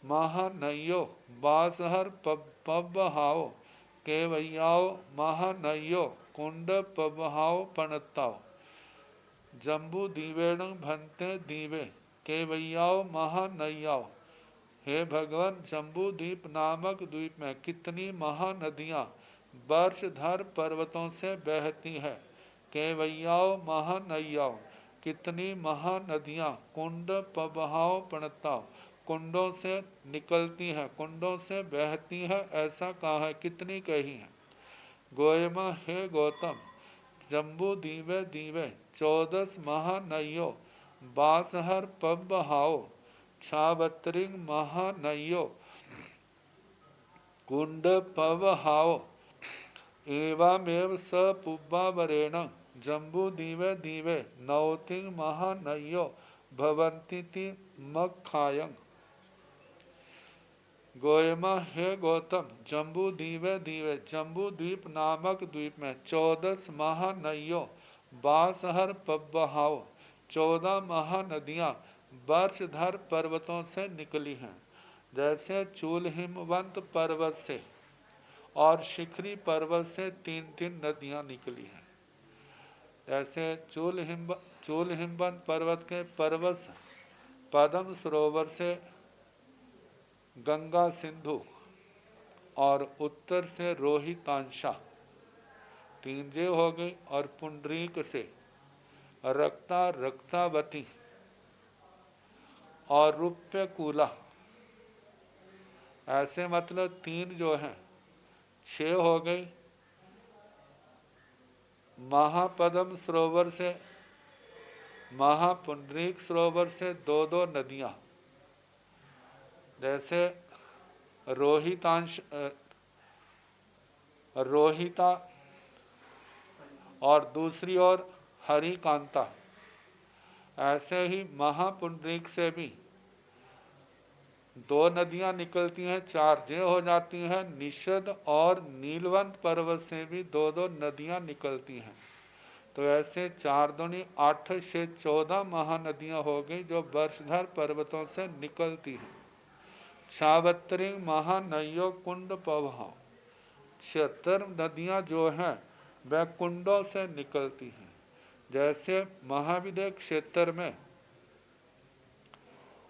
महानयो बासहर पब्बहाओ, केवैयाओ महानयो कुंड पब्बहाओ पणताओ। जम्बू दीवेण भंते दीवे, केवैयाओ महानयाओ। हे भगवान जम्बू द्वीप नामक द्वीप में कितनी महानदियाँ वर्षधर पर्वतों से बहती है। केवैयाओ महानयाओ, कितनी महानदियाँ कुंड पबहाओ पणताओ, कुंडों से निकलती हैं, कुंडों से बहती है। ऐसा कहा है, कितनी कही है। गोयमा हे गौतम जम्बू दीवे दीवे, 14 महानयो बासहर पबहाओ, छाबत्रिंग महानयो कुंड पवहाओ। एवमेव स पुब्बावरेण जम्बू दीवे दीवे, नौतिंग महानयो भवन्ति मखायं। गोयमा हे गौतम जम्बू दीवे दीवे, जम्बू द्वीप नामक द्वीप में 14 महानयो बासहर पब्बहाओ, 14 महानदियाँ वर्षधर पर्वतों से निकली हैं। जैसे चूल हिमवंत पर्वत से और शिखरी पर्वत से 3-3 नदियाँ निकली हैं। जैसे चूल हिमवंत पर्वत के पर्वत पद्म सरोवर से गंगा सिंधु और उत्तर से रोहितांशा, 3 जे हो गई, और पुंडरीक से रक्ता रक्तावती और रूप्यकूला, ऐसे मतलब 3 जो हैं, 6 हो गई। महापद्म सरोवर से, महापुंडरीक सरोवर से 2-2 नदियाँ, जैसे रोहिता और दूसरी ओर हरिकांता, ऐसे ही महापुंडरीक से भी 2 नदियां निकलती हैं, 4 जे हो जाती हैं। निषद और नीलवंत पर्वत से भी 2-2 नदियां निकलती हैं। तो ऐसे 4 दूनी 8 से 14 महानदियां हो गई जो वर्षधर पर्वतों से निकलती हैं। 76 महानयो कुंड पवहा, 76 नदियां जो हैं वह कुंडों से निकलती हैं। जैसे महाविद्य क्षेत्र में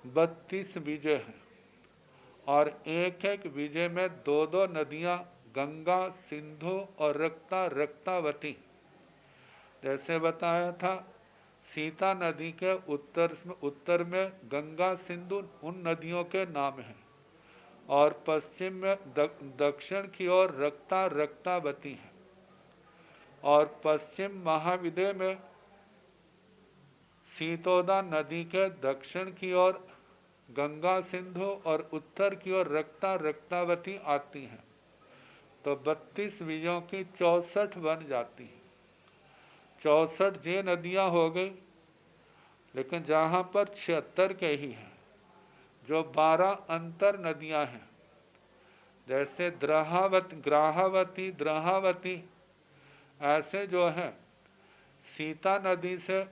32 विजय हैं और एक एक विजय में 2-2 नदियां, गंगा, सिंधु और रक्तावती, जैसे बताया था। सीता नदी के उत्तर में गंगा, सिंधु उन नदियों के नाम हैं, और पश्चिम में दक्षिण की ओर रक्तावती है, और पश्चिम महाविद्य में सीतोदा नदी के दक्षिण की ओर गंगा, सिंधु और उत्तर की ओर रक्तावती आती हैं। तो 32 विजयों की 64 बन जाती हैं। 64 जे नदियां हो गई, लेकिन जहां पर 76 के ही हैं, जो 12 अंतर नदियां हैं, जैसे ग्राहावती, ऐसे जो हैं सीता नदी से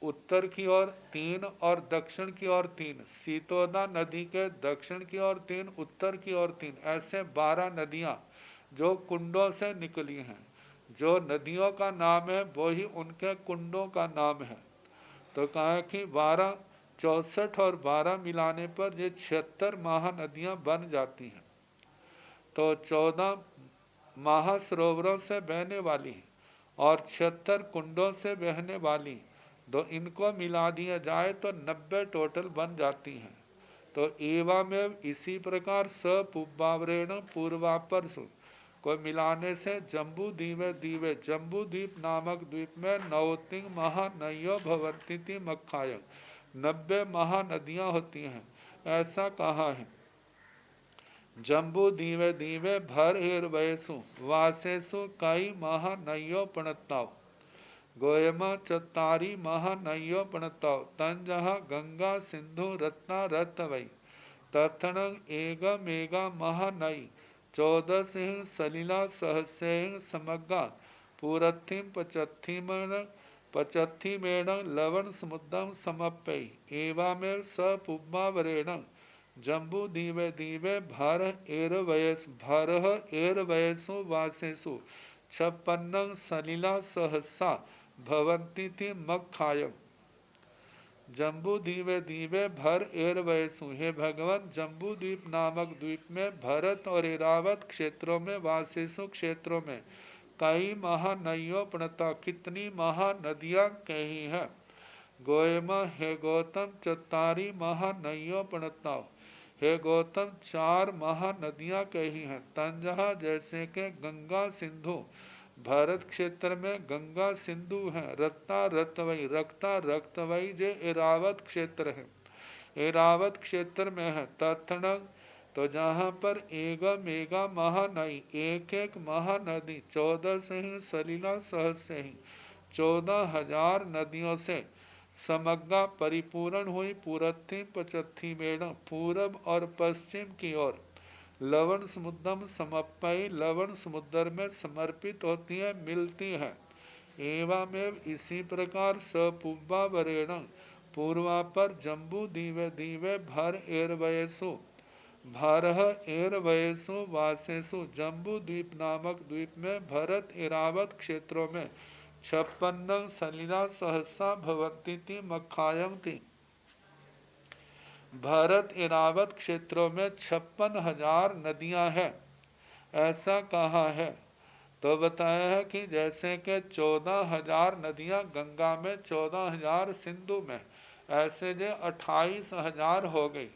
उत्तर की ओर 3 और दक्षिण की ओर 3, सीतोदा नदी के दक्षिण की ओर 3, उत्तर की ओर 3, ऐसे 12 नदियां जो कुंडों से निकली हैं। जो नदियों का नाम है वो ही उनके कुंडों का नाम है। तो कहा कि 12, 64 और 12 मिलाने पर ये 76 महानदियां बन जाती हैं। तो 14 महासरोवरों से बहने वाली और 76 कुंडों से बहने वाली, तो इनको मिला दिया जाए तो 90 टोटल बन जाती हैं। तो एवं इसी प्रकार सपुब्बावरेण पूर्वापरसु को मिलाने से जम्बू दीवे जम्बू द्वीप नामक द्वीप में नवतिंग महानयो भवंती मक्खाय, 90 महानदियां होती हैं, ऐसा कहा है। जम्बू दीवे भर हेर वयसु वासेसु कई महानयो पणताव, गोयमा चतारी महानयो पणताव, तंजहा गंगा सिंधु रत्ना रतवई, तथन एगा महानई, 14 सिंह सलिला सहस्यं समग्गा, पूरथिम पचत्थी मेण लवण समुद्रम समप्पई, एवामेव सपुब्बावरेण जम्बू दीवे भर एर वयसु वासेसु 56 सलिला सहसा भवंती थी मक्खायम। जम्बू दीवे भर एर वयसु, हे भगवान, जम्बू द्वीप नामक द्वीप में भरत और एरावत क्षेत्रों में, वासेसु क्षेत्रों में कई महानदियों प्रणता, कितनी महानदियां कही है। गोयमा, हे गौतम, चतारी महानदियों प्रणता, हे गौतम, 4 महानदियां कही हैं। तंजहा, जैसे के गंगा सिंधु, भारत क्षेत्र में गंगा सिंधु है। रक्ता रक्तवई जो एरावत क्षेत्र है, एरावत क्षेत्र में है। तत्णग, तो जहाँ पर मेगा महानदी, एक महानदी 14 से ही सलिला सहस्र ही 14,000 नदियों से समग्गा परिपूर्ण हुई। पूरथी पचत्थी मेड़, पूरब और पश्चिम की ओर लवण समुद्रम समप्पई, लवण समुद्र में समर्पित होती है, मिलती है। एवमेव इसी प्रकार सपुब्बावरेण पूर्वापर जम्बू दीवे भर एरवयसु, भारह एरवयसु वासेसु, जम्बू द्वीप नामक द्वीप में भरत एरावत क्षेत्रों में 56 सलिला सहसा भवंती मक्खायं थी। भारत एरावत क्षेत्रों में 56,000 नदियां हैं। ऐसा कहा है। तो बताया है कि जैसे कि 14,000 नदियाँ गंगा में, 14,000 सिंधु में, ऐसे जो 28,000 हो गई।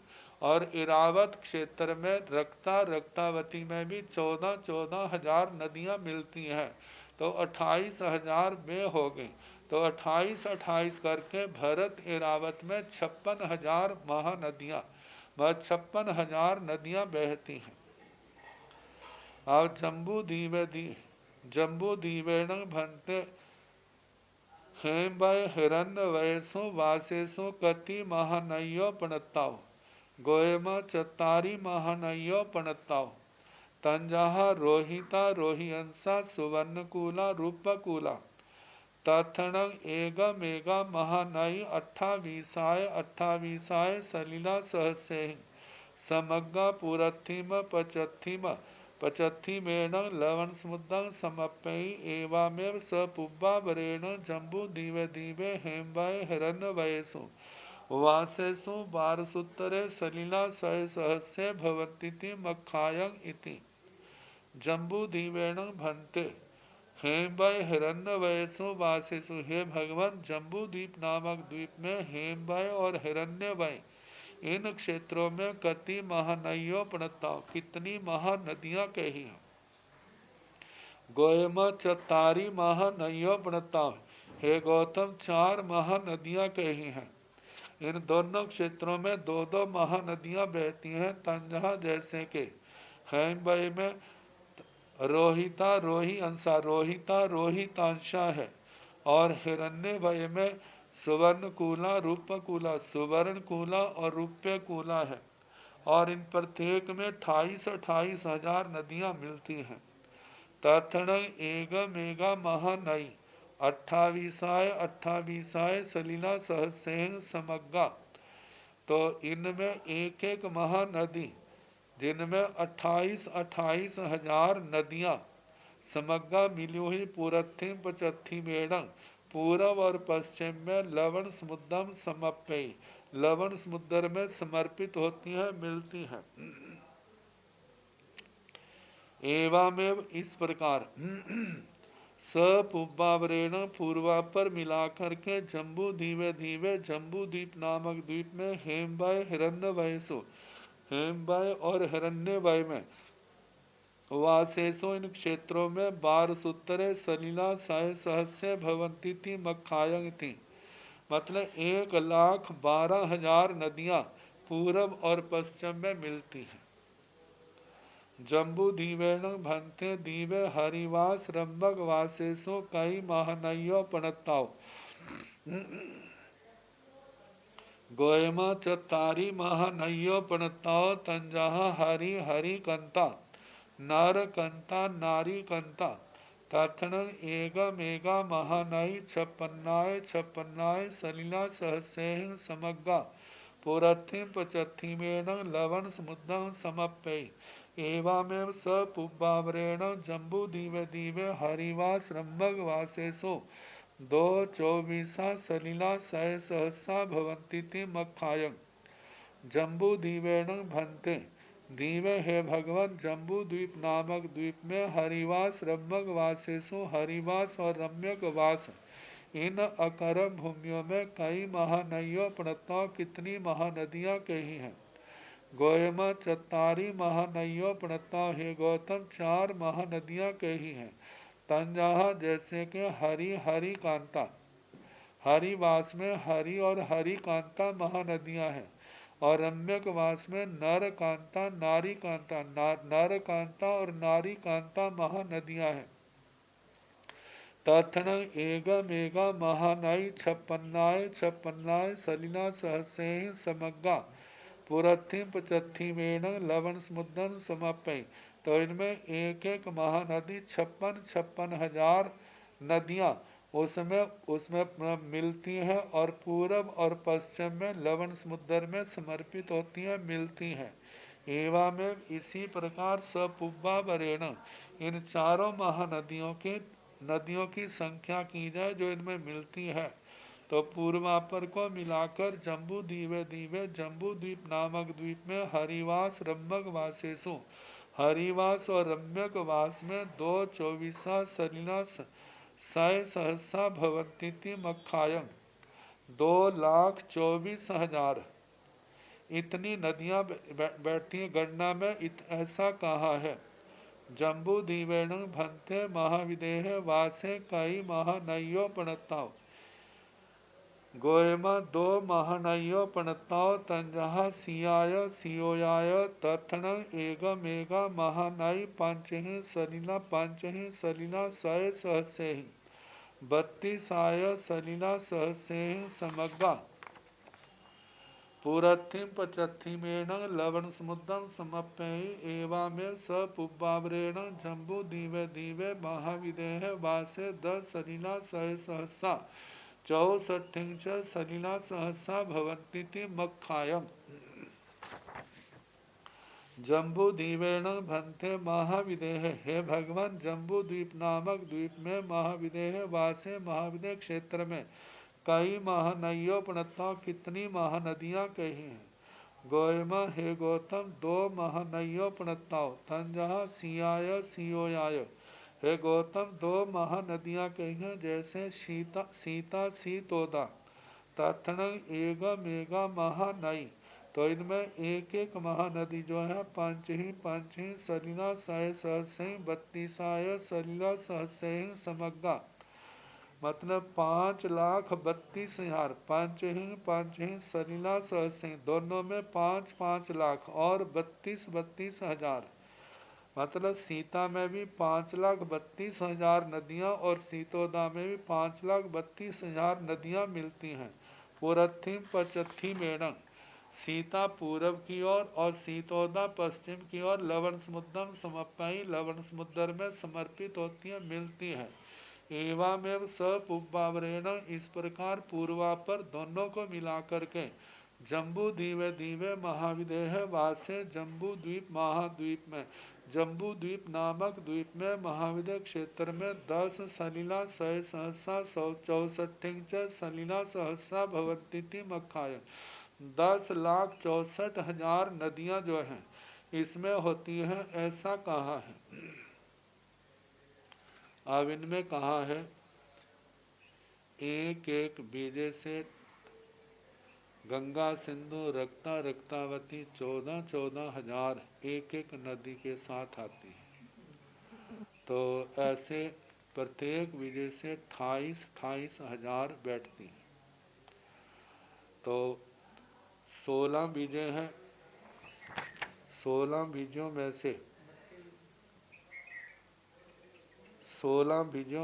और इरावत क्षेत्र में रक्तावती में भी 14,000 नदियाँ मिलती हैं। तो 28,000 में हो गई। तो 28 करके भरत इरावत में 56,000 महानदियाँ, 56,000 नदियाँ बहती हैं। और जम्बू दीवेण भन्ते हेम्बय हिरण्य वयसो वासेसो कति महानयो पणताओ गोयमा चतारी महानयो पणताओ तंजाहा रोहिता रोहियंसा सुवर्णकूला रूपकूला तथणंग एगा मेगा महानई अट्ठावीसाय सलिला सहस्यहि समग्गा पुरथिम पचत्थिमेण लवण समुद्रं समप्ययि एवामेव स पुब्बावरेण जम्बू दीवे हेम्बय हिरण्यवयसो वासेषु बारसूत्तरे सलिला सहस्ये भवन्तीति मखायं इति। जम्बू दीवेण भन्ते हेम्बय हिरण्यवयसो वासेषु। हे भगवान, जम्बू द्वीप नामक द्वीप में हेम्बय और हिरण्यवय, इन क्षेत्रों में कति महानइयों प्रणताओ, कितनी महानदियां कही हैं। गोयमा चतारी महानइयों प्रणताओ, हे गौतम 4 महानदियां कही हैं। इन दोनों क्षेत्रों में 2-2 महानदियां बहती हैं। तंजहा जैसे के हेम्बय में रोहिता रोहितांशा है, और हिरण्यवय में सुवर्णकूला रूपकूला, सुवर्णकूला और रूप्यकूला है। और इन प्रत्येक में 28,000 नदियां मिलती हैं। तथण एग मेगा महानई 28 सलिला सहस्येन समग्गा। तो इनमें एक एक महानदी, जिनमें 28,000 नदियां समग्गा मिली हुई पूरथिम पचत्थी मेड़ं, पूर्व और पश्चिम में लवण समुद्रम समप्ययी, लवण समुद्र में समर्पित होती हैं, मिलती हैं। एवमेव इस प्रकार सपुब्बावरेण पूर्वा पर मिलाकर के जम्बू धीवे जम्बू द्वीप नामक द्वीप में हेम्बय हिरण्यवयसो, हेम्बय और हिरण्यवय में वासेसो, इन क्षेत्रों में 12 सलिला सहस्य भवंती थी मखायंग थी। मतलब 1,12,000 नदियां पूरब और पश्चिम में मिलती हैं। जम्बू दीवेण भन्ते दीवे हरिवास रंबक वासेसो कई महानयो पणताओ गोयमा चतारी महानयो पणताओ तंजहा हरि कंता नर कंता नारी कंता तथण एगा महानई 56 सलिला सहस्येन समग्गा पुरथिम पचत्थिमेण लवण समुद्रं समप्ययि एवमेव स पुब्बावरेण जम्बू दीवे हरिवास रंबग वासेसो 224 सलिला सहसा भवन्तीति मखायं। जम्बू दीवेण भन्ते दीवे, हे भगवान, जम्बू द्वीप नामक द्वीप में हरिवास रम्यक वासेसु, हरिवास और रम्यक वास, इन अकरम भूमियों में कई महानइयों प्रणताओं, कितनी महानदियां कही हैं। गोयमा चतारी महानइयों प्रणताओं, हे गौतम 4 महानदियां कही हैं। तंजाहा जैसे कि हरि कांता, हरिवास में हरि और हरि कांता महानदियां हैं। और रम्यकवास में नर कांता नारी कांता, नर कांता और नारी कांता महानदियां हैं। तथन एगा महानई 56 सलिला सहस्येन समग्गा पुरथिम पचत्थिमेण लवण समुद्रं समप्ययि। तो इनमें एक एक महानदी 56,000 नदियां उसमें मिलती हैं, और पूरब और पश्चिम में लवण समुद्र में समर्पित होती हैं, मिलती हैं। एवं में इसी प्रकार सपुब्बावरेण, इन 4 महानदियों की संख्या की जाए जो इनमें मिलती है, तो पूर्वापर को मिलाकर जम्बू दीवे जम्बू द्वीप नामक द्वीप में हरिवास रम्बक वासेसु, हरिवास और रम्यक वास में 224 सलिला सय सहसा भवंती मखायम 2,24,000 इतनी नदियां बैठती हैं। गणना में ऐसा कहा है। जम्बू दीवेण भंते महाविदेह वासे कई महानयो पणताओ गोयमा 2 महानयो पणताओ तंजहा सियाय सियोयाय तथण एगमेगा महानय पंचहि सलिला सय सहसे 32 सलिला सहसे समग्गा पूरथिम पचथिमेण लवण समुद्रम समप्ययि एवामेव स पुब्बावरेण जम्बू दीवे दीवे महाविदेह वासे 10 सलिला सय सहसा 64 सलिला सहसा भवन्तीति मखायम जम्बू द्वीपेण भन्ते महाविदेह। हे भगवान, जम्बू द्वीप नामक द्वीप में महाविदेह वासे महाविदेह क्षेत्र में कई महानयोपनताओं कितनी महानदियां कही हैं। गोयमा, हे गौतम, 2 महानयोपनताओं तंजहा सियाय सियोयाय। हे गौतम, 2 महानदियां कही हैं, जैसे सीता सीतोदा तथन एगा मेगा महानई। तो इनमें एक एक महानदी जो है पंच ही सलिला सय सहसे 32 सलिला सहसे समग्गा, मतलब 5,32,000 पंच ही सलिला सहसे दोनों में 5-5 लाख और 32,000 मतलब सीता में भी 5,32,000 नदियाँ और सीतोदा में भी 5,32,000 नदियाँ मिलती हैं। पूरथिम पचथी मेणं, सीता पूर्व की ओर और सीतोदा पश्चिम की ओर लवण समुद्रम समप्ययि लवण समुद्र में समर्पित होती हैं, मिलती हैं। एवमेव स पुब्बावरेण, इस प्रकार पूर्वापर दोनों को मिलाकर के जम्बू दीवे दीवे महाविदेह वासे जम्बू द्वीप महाद्वीप में जम्बू द्वीप नामक द्वीप में महाविदेह क्षेत्र में 10 सलिला सय सहसा 64 सलिला सहसा भवन्तीति मखाय 10,64,000 नदियां जो हैं इसमें होती हैं, ऐसा कहा है। अब इनमें कहा है एक एक बीजे से गंगा सिंधु रक्ता रक्तावती 14,000 एक एक नदी के साथ आती है। तो ऐसे प्रत्येक विजय से 28,000 बैठती हैं। तो 16 बीजें हैं। 16 बीजों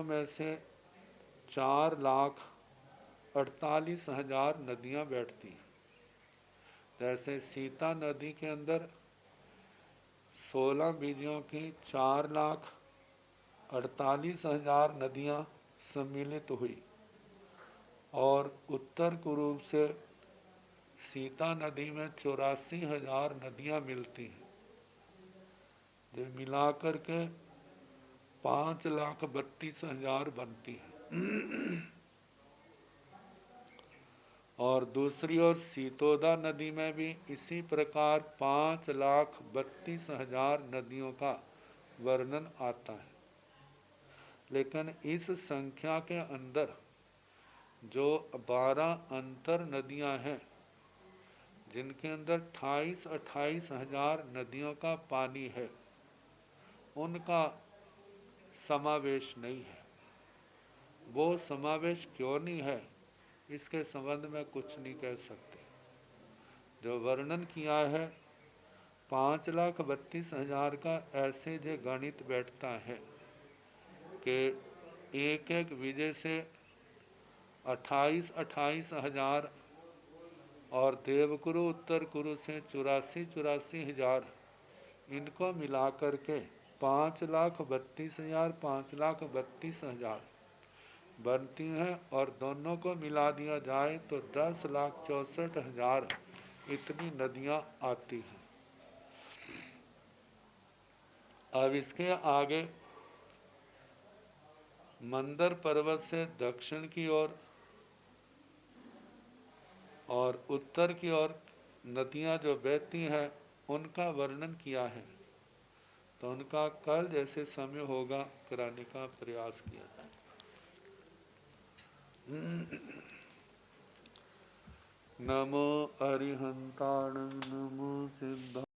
में से 4,48,000 नदियां बैठती हैं। जैसे सीता नदी के अंदर 16 बीजों की 4,48,000 नदियां सम्मिलित हुई और उत्तर पूर्व से सीता नदी में 84,000 नदियां मिलती हैं, जो मिलाकर के 5,32,000 बनती है। और दूसरी ओर सीतोदा नदी में भी इसी प्रकार 5,32,000 नदियों का वर्णन आता है। लेकिन इस संख्या के अंदर जो 12 अंतर नदियां हैं, जिनके अंदर 28,000 नदियों का पानी है, उनका समावेश नहीं है। वो समावेश क्यों नहीं है, इसके संबंध में कुछ नहीं कह सकते। जो वर्णन किया है 5,32,000 का, ऐसे जो गणित बैठता है कि एक एक विजय से 28,000 और देवकुरु उत्तर कुरु से 84,000 इनको मिलाकर के 5,32,000 5,32,000 बनती हैं। और दोनों को मिला दिया जाए तो 10,64,000 इतनी नदियां आती हैं। अब इसके आगे मंदर पर्वत से दक्षिण की ओर और उत्तर की ओर नदियां जो बहती हैं, उनका वर्णन किया है। तो उनका कल जैसे समय होगा कराने का प्रयास किया जाए। नमो अरिहंताणं नमो सिद्ध